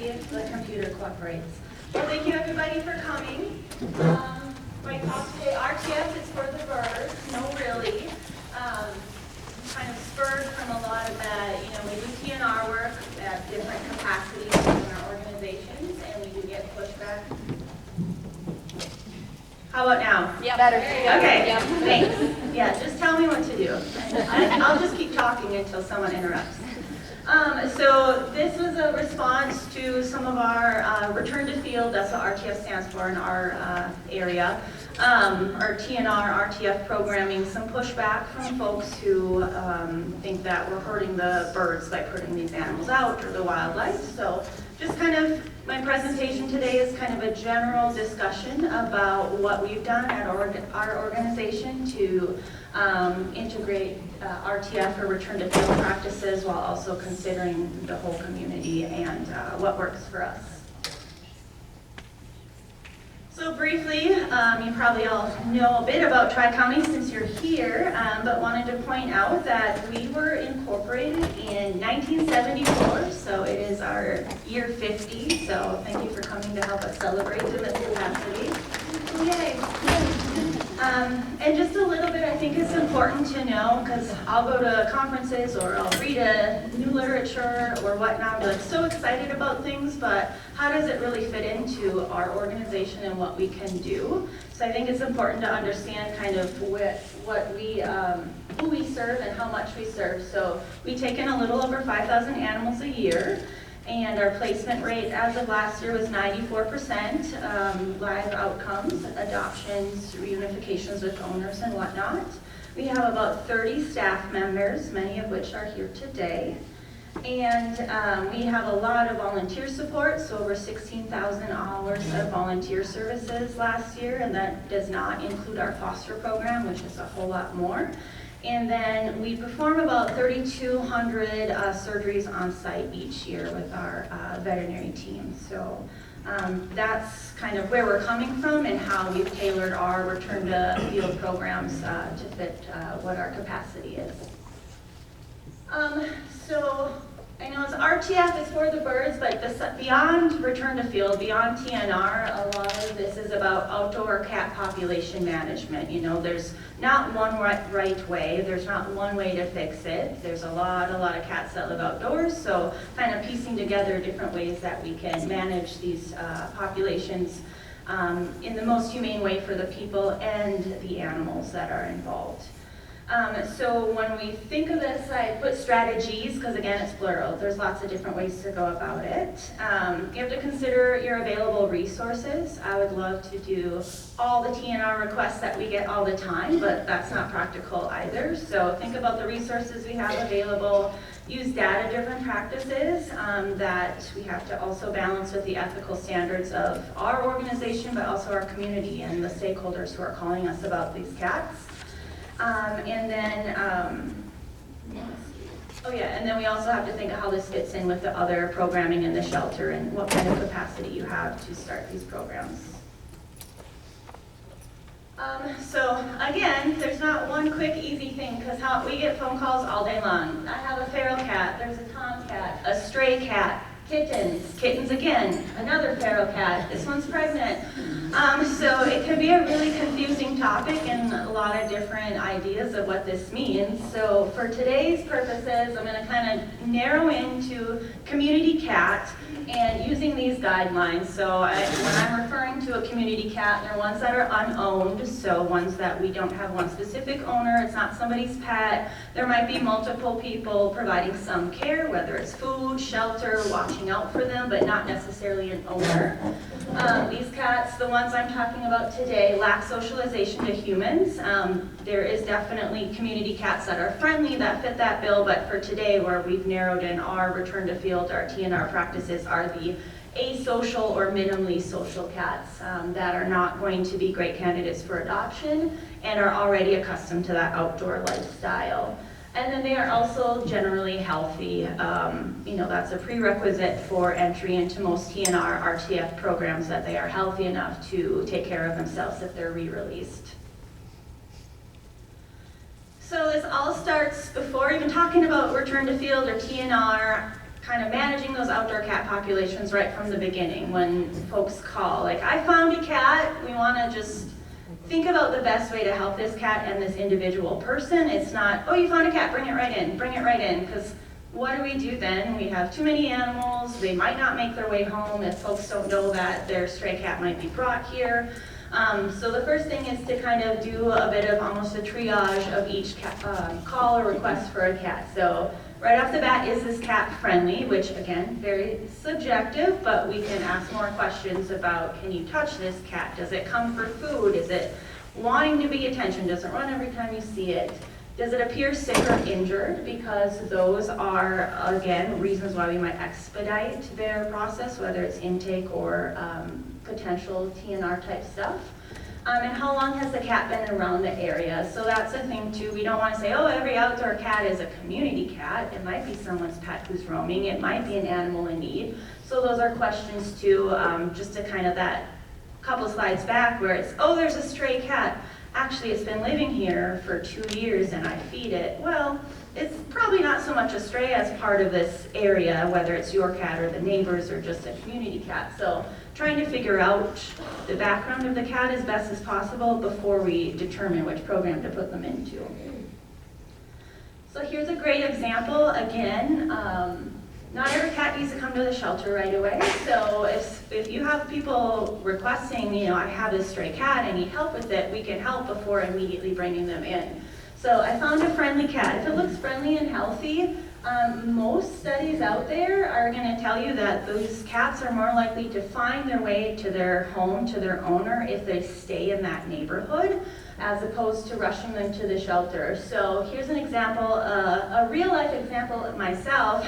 see if the computer cooperates. Well, thank you everybody for coming. My talk today, RTF is for the birds. No, really. Kind of spurred from a lot of that, we do TNR work at different capacities in our organizations, and we do get pushback. How about now? Yeah, better. Okay, Yep. Thanks. Yeah, just tell me what to do. I'll just keep talking until someone interrupts. So this was a response to some of our return to field, that's what RTF stands for in our area, our TNR, RTF programming, some pushback from folks who think that we're hurting the birds by putting these animals out or the wildlife. So just kind of, my presentation today is kind of a general discussion about what we've done at our organization to integrate RTF or return to field practices while also considering the whole community and what works for us. So briefly, you probably all know a bit about Tri-County since you're here, but wanted to point out that we were incorporated in 1974, so it is our year 50, so thank you for coming to help us celebrate in this capacity. Yay! And just a little bit, I think it's important to know, because I'll go to conferences or I'll read a new literature or whatnot, I'm like so excited about things, but how does it really fit into our organization and what we can do? So I think it's important to understand kind of who we serve and how much we serve. So we take in a little over 5,000 animals a year. And our placement rate as of last year was 94%, live outcomes, adoptions, reunifications with owners and whatnot. We have about 30 staff members, many of which are here today. And we have a lot of volunteer support, so over 16,000 hours of volunteer services last year, and that does not include our foster program, which is a whole lot more. And then we perform about 3,200 surgeries on site each year with our veterinary team. So that's kind of where we're coming from and how we've tailored our return to field programs to fit what our capacity is. So I know it's RTF is for the birds, but beyond return to field, beyond TNR, a lot of this is about outdoor cat population management. There's not one right way. There's not one way to fix it. There's a lot of cats that live outdoors, so kind of piecing together different ways that we can manage these populations in the most humane way for the people and the animals that are involved. So when we think of this, I put strategies, because again, it's plural. There's lots of different ways to go about it. You have to consider your available resources. I would love to do all the TNR requests that we get all the time, but that's not practical either. So think about the resources we have available. Use data-driven practices that we have to also balance with the ethical standards of our organization, but also our community and the stakeholders who are calling us about these cats. And then we also have to think of how this fits in with the other programming in the shelter and what kind of capacity you have to start these programs. So again, there's not one quick, easy thing, because we get phone calls all day long. I have a feral cat, there's a tomcat, a stray cat, kittens again, another feral cat, this one's pregnant. So it can be a really confusing topic and a lot of different ideas of what this means. So for today's purposes, I'm going to kind of narrow into community cat and using these guidelines. So when I'm referring to a community cat, they're ones that are unowned, so ones that we don't have one specific owner, it's not somebody's pet. There might be multiple people providing some care, whether it's food, shelter, watching out for them, but not necessarily an owner. These cats, the ones I'm talking about today, lack socialization to humans. There is definitely community cats that are friendly that fit that bill, but for today, where we've narrowed in our return to field, our TNR practices are the asocial or minimally social cats that are not going to be great candidates for adoption and are already accustomed to that outdoor lifestyle. And then they are also generally healthy. That's a prerequisite for entry into most TNR, RTF programs, that they are healthy enough to take care of themselves if they're re-released. So this all starts before even talking about return to field or TNR. kind of managing those outdoor cat populations right from the beginning when folks call. Like, I found a cat, we want to just think about the best way to help this cat and this individual person. It's not, oh, you found a cat, bring it right in, because what do we do then? We have too many animals, they might not make their way home if folks don't know that their stray cat might be brought here. So the first thing is to kind of do a bit of almost a triage of each call or request for a cat. So right off the bat, is this cat friendly? Which again, very subjective, but we can ask more questions about, can you touch this cat? Does it come for food? Is it wanting to be attention? Does it run every time you see it? Does it appear sick or injured? Because those are, again, reasons why we might expedite their process, whether it's intake or potential TNR type stuff. And how long has the cat been around the area? So that's a thing too. We don't want to say, oh, every outdoor cat is a community cat. It might be someone's pet who's roaming. It might be an animal in need. So those are questions too, just to kind of that couple slides back where it's, oh, there's a stray cat. Actually, it's been living here for 2 years and I feed it. Well, it's probably not so much a stray as part of this area, whether it's your cat or the neighbors or just a community cat. So trying to figure out the background of the cat as best as possible before we determine which program to put them into. So here's a great example. Again, not every cat needs to come to the shelter right away. So if you have people requesting, you know, I have this stray cat, I need help with it, we can help before immediately bringing them in. So I found a friendly cat. If it looks friendly and healthy, most studies out there are going to tell you that those cats are more likely to find their way to their home, to their owner, if they stay in that neighborhood, as opposed to rushing them to the shelter. So here's an example, a real life example of myself.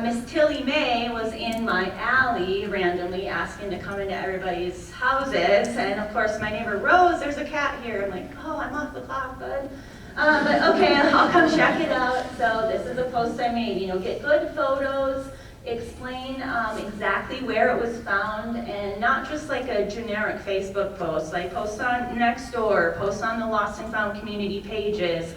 Miss Tilly May was in my alley randomly asking to come into everybody's houses, and of course my neighbor Rose, there's a cat here. I'm like, oh, I'm off the clock, bud. But okay, I'll come check it out. So this is a post I made, you know, get good photos, explain exactly where it was found, and not just like a generic Facebook post, like post on Nextdoor, post on the Lost and Found community pages,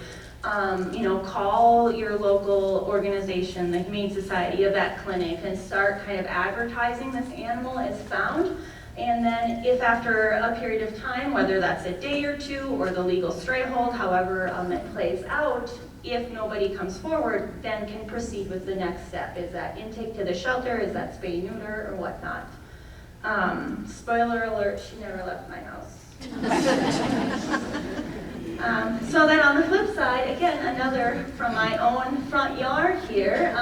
you know, call your local organization, the Humane Society of that clinic, and start kind of advertising this animal as found. And then if after a period of time, whether that's a day or two or the legal stray hold, however it plays out, if nobody comes forward, then can proceed with the next step. Is that intake to the shelter? Is that spay neuter or whatnot? Spoiler alert, she never left my house. So then on the flip side, again, another from my own front yard here,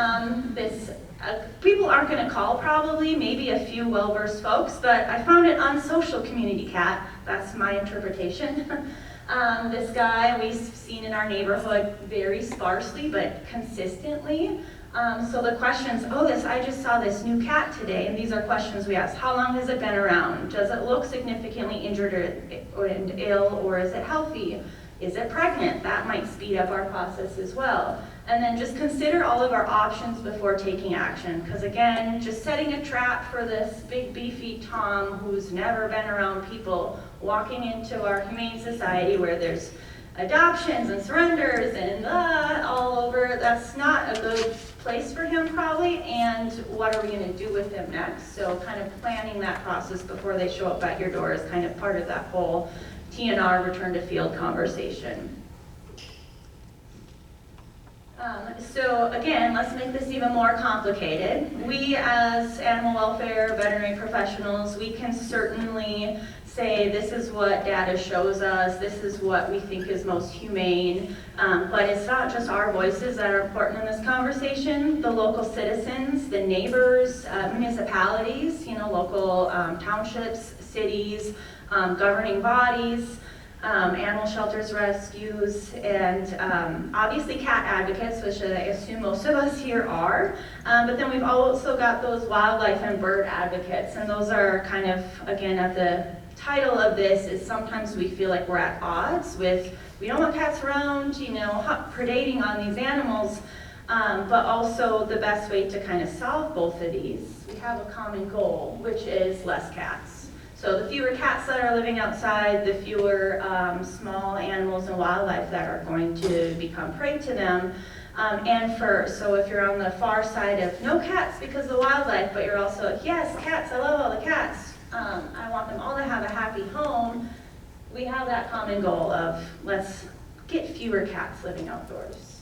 people aren't going to call probably, maybe a few well-versed folks, but I found an unsocial community cat. That's my interpretation. This guy we've seen in our neighborhood very sparsely, but consistently. So the questions, I just saw this new cat today, and these are questions we ask. How long has it been around? Does it look significantly injured or ill, or is it healthy? Is it pregnant? That might speed up our process as well. And then just consider all of our options before taking action. Because again, just setting a trap for this big beefy Tom who's never been around people, walking into our Humane Society where there's adoptions and surrenders and all over, that's not a good place for him probably. And what are we going to do with him next? So kind of planning that process before they show up at your door is kind of part of that whole TNR return to field conversation. So again, let's make this even more complicated. We as animal welfare, veterinary professionals, we can certainly say this is what data shows us, this is what we think is most humane, but it's not just our voices that are important in this conversation. The local citizens, the neighbors, municipalities, you know, local townships, cities, governing bodies, animal shelters, rescues, and obviously cat advocates, which I assume most of us here are. But then we've also got those wildlife and bird advocates, and those are kind of, again, at the title of this is sometimes we feel like we're at odds with, we don't want cats around, you know, predating on these animals, but also the best way to kind of solve both of these. We have a common goal, which is less cats. So the fewer cats that are living outside, the fewer small animals and wildlife that are going to become prey to them. So if you're on the far side of no cats because of the wildlife, but you're also, yes, cats, I love all the cats. I want them all to have a happy home. We have that common goal of let's get fewer cats living outdoors.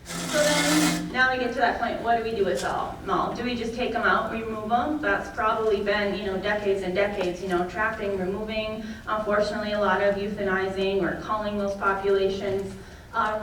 So then, now we get to that point, what do we do with them all? Do we just take them out, remove them? That's probably been, decades and decades, trapping, removing, unfortunately a lot of euthanizing or culling those populations.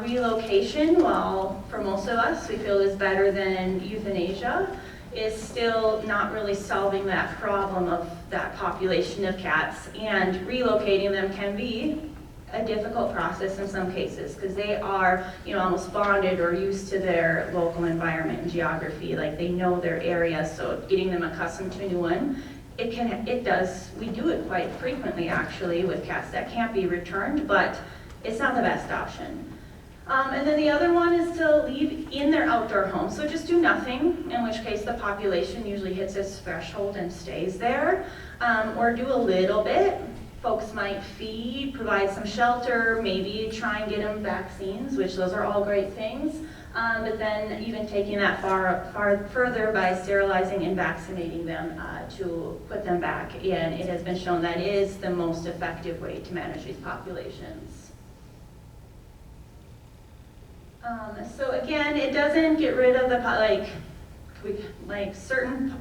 Relocation, while for most of us we feel is better than euthanasia, is still not really solving that problem of that population of cats, and relocating them can be a difficult process in some cases because they are, almost bonded or used to their local environment and geography, like they know their area, so getting them accustomed to a new one, we do it quite frequently actually with cats that can't be returned, but it's not the best option. And then the other one is to leave in their outdoor home. So just do nothing, in which case the population usually hits its threshold and stays there. Or do a little bit. Folks might feed, provide some shelter, maybe try and get them vaccines, which those are all great things. But then even taking that far further by sterilizing and vaccinating them to put them back. And it has been shown that is the most effective way to manage these populations. So again, it doesn't get rid of certain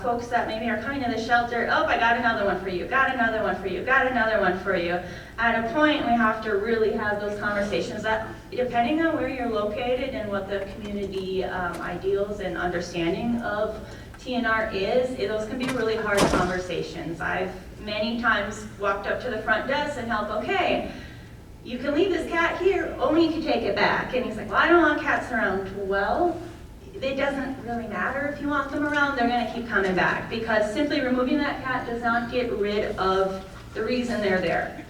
folks that maybe are coming to the shelter. Oh, I got another one for you, got another one for you, got another one for you. At a point, we have to really have those conversations that, depending on where you're located and what the community ideals and understanding of TNR is, those can be really hard conversations. I've many times walked up to the front desk and helped, okay, you can leave this cat here, only if you take it back. And he's like, well, I don't want cats around. Well, it doesn't really matter if you want them around, they're gonna keep coming back because simply removing that cat does not get rid of the reason they're there.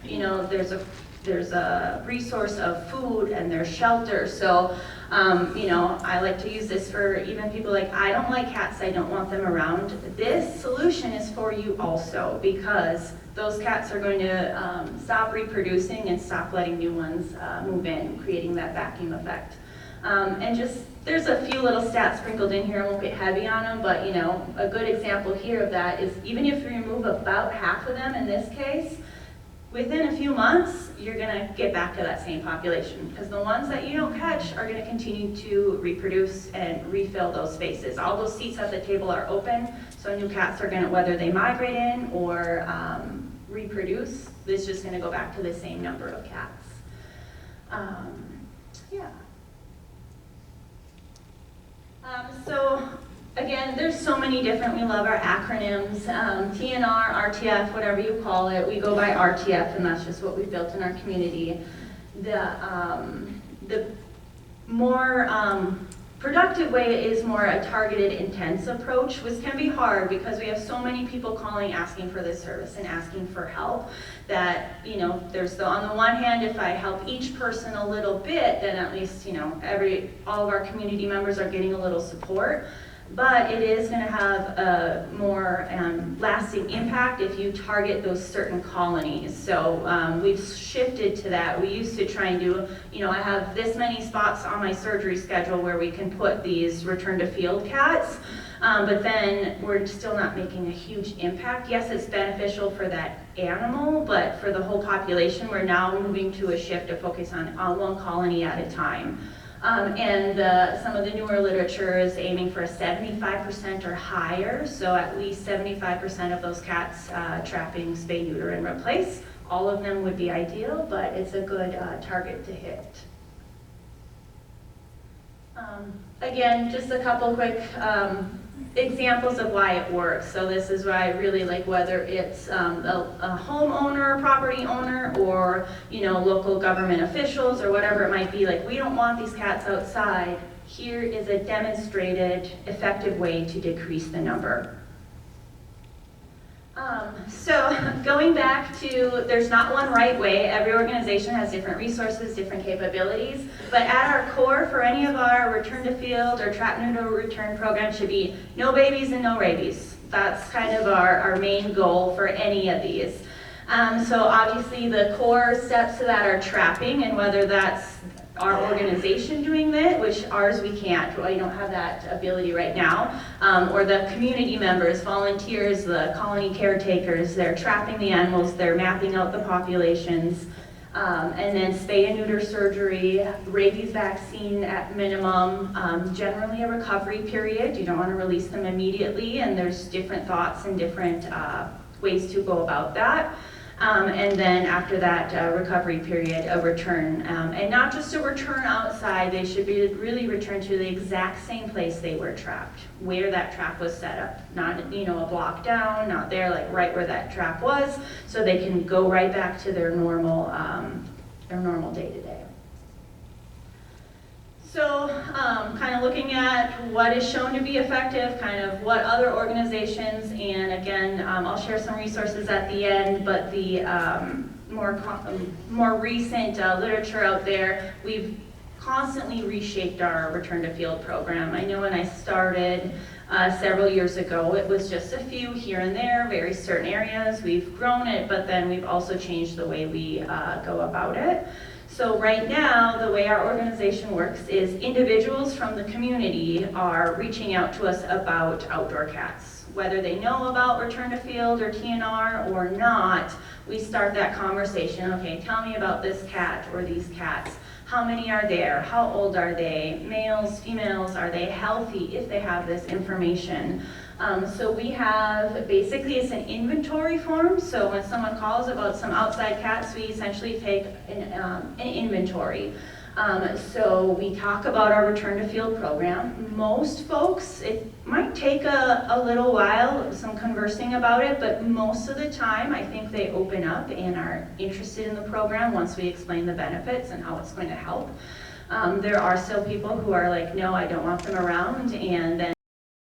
There's a resource of food and there's shelter. So, I like to use this for even people like, I don't like cats, I don't want them around. This solution is for you also because those cats are going to stop reproducing and stop letting new ones move in, creating that vacuum effect. There's a few little stats sprinkled in here, I won't get heavy on them, but a good example here of that is even if you remove about half of them in this case, within a few months, you're gonna get back to that same population because the ones that you don't catch are gonna continue to reproduce and refill those spaces. All those seats at the table are open, so new cats are gonna, whether they migrate in or reproduce, it's just gonna go back to the same number of cats. So again, there's so many different, we love our acronyms, TNR, RTF, whatever you call it. We go by RTF and that's just what we built in our community. The more productive way is more a targeted, intense approach, which can be hard because we have so many people calling asking for this service and asking for help that, there's on the one hand, if I help each person a little bit, then at least, all of our community members are getting a little support. But it is going to have a more lasting impact if you target those certain colonies. So we've shifted to that. We used to try and do, I have this many spots on my surgery schedule where we can put these return to field cats, but then we're still not making a huge impact. Yes, it's beneficial for that animal, but for the whole population, we're now moving to a shift to focus on one colony at a time. Some of the newer literature is aiming for a 75% or higher, so at least 75% of those cats trapping, spay, neuter, and replace. All of them would be ideal, but it's a good target to hit. Again, just a couple quick examples of why it works. So this is why I really like, whether it's a homeowner, property owner, or local government officials or whatever it might be. Like, we don't want these cats outside. Here is a demonstrated effective way to decrease the number. So going back to, there's not one right way. Every organization has different resources, different capabilities. But at our core, for any of our return to field or trap-neuter-return programs, should be no babies and no rabies. That's kind of our main goal for any of these. So obviously the core steps to that are trapping, and whether that's our organization doing that, which ours we can't, we don't have that ability right now, or the community members, volunteers, the colony caretakers, they're trapping the animals, they're mapping out the populations, and then spay and neuter surgery, rabies vaccine at minimum, generally a recovery period. You don't want to release them immediately, and there's different thoughts and different ways to go about that. And then after that recovery period, a return, and not just a return outside, they should be really returned to the exact same place they were trapped, where that trap was set up, not a block down, not there, like right where that trap was, so they can go right back to their normal day-to-day. So kind of looking at what is shown to be effective, kind of what other organizations, and again, I'll share some resources at the end, but the more recent literature out there, we've constantly reshaped our return to field program. I know when I started several years ago, it was just a few here and there, very certain areas. We've grown it, but then we've also changed the way we go about it. So right now, the way our organization works is individuals from the community are reaching out to us about outdoor cats. Whether they know about return to field or TNR or not, we start that conversation. Okay, tell me about this cat or these cats. How many are there? How old are they? Males, females, are they healthy if they have this information? So we have, basically it's an inventory form, so when someone calls about some outside cats, we essentially take an inventory. So we talk about our return to field program. Most folks, it might take a little while, some conversing about it, but most of the time I think they open up and are interested in the program once we explain the benefits and how it's going to help. There are still people who are like, no, I don't want them around, and then